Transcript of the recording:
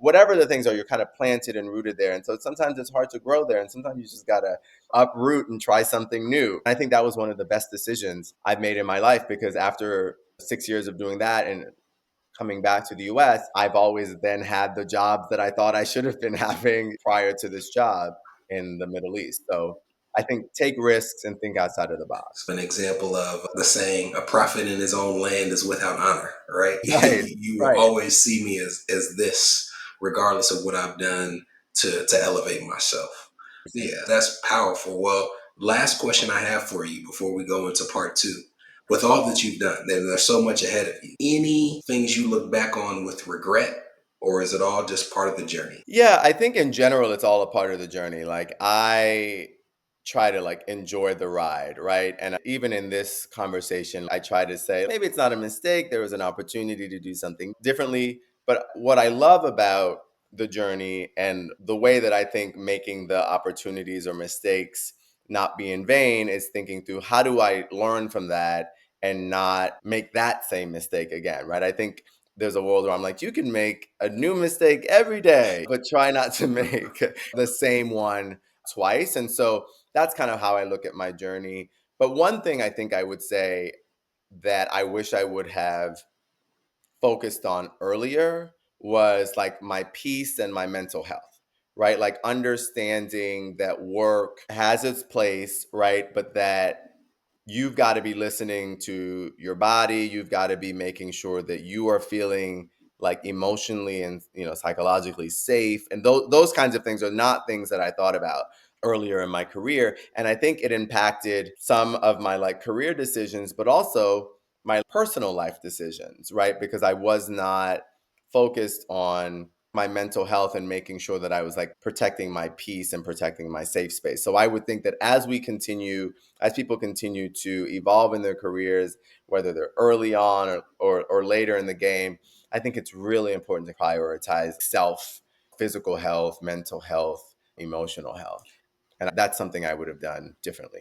whatever the things are, you're kind of planted and rooted there. And so sometimes it's hard to grow there. And sometimes you just got to uproot and try something new. I think that was one of the best decisions I've made in my life, because after 6 years of doing that and coming back to the US, I've always then had the jobs that I thought I should have been having prior to this job in the Middle East. So I think take risks and think outside of the box. An example of the saying, a prophet in his own land is without honor, right? Right, You will right. always see me as this, regardless of what I've done to elevate myself. Yeah, that's powerful. Well, last question I have for you before we go into part two. With all that you've done, there's so much ahead of you. Any things you look back on with regret, or is it all just part of the journey? Yeah, I think in general it's all a part of the journey. Like I try to like enjoy the ride, right? And even in this conversation, I try to say maybe it's not a mistake, there was an opportunity to do something differently. But what I love about the journey and the way that I think making the opportunities or mistakes not be in vain is thinking through how do I learn from that and not make that same mistake again, right? I think there's a world where I'm like, you can make a new mistake every day, but try not to make the same one twice. And so that's kind of how I look at my journey. But one thing I think I would say that I wish I would have focused on earlier was like my peace and my mental health, right? Like understanding that work has its place, right? But that you've got to be listening to your body. You've got to be making sure that you are feeling like emotionally and psychologically safe. And those kinds of things are not things that I thought about earlier in my career. And I think it impacted some of my like career decisions, but also my personal life decisions, right? Because I was not focused on my mental health and making sure that I was like protecting my peace and protecting my safe space. So I would think that as people continue to evolve in their careers, whether they're early on or later in the game, I think it's really important to prioritize self, physical health, mental health, emotional health. And that's something I would have done differently.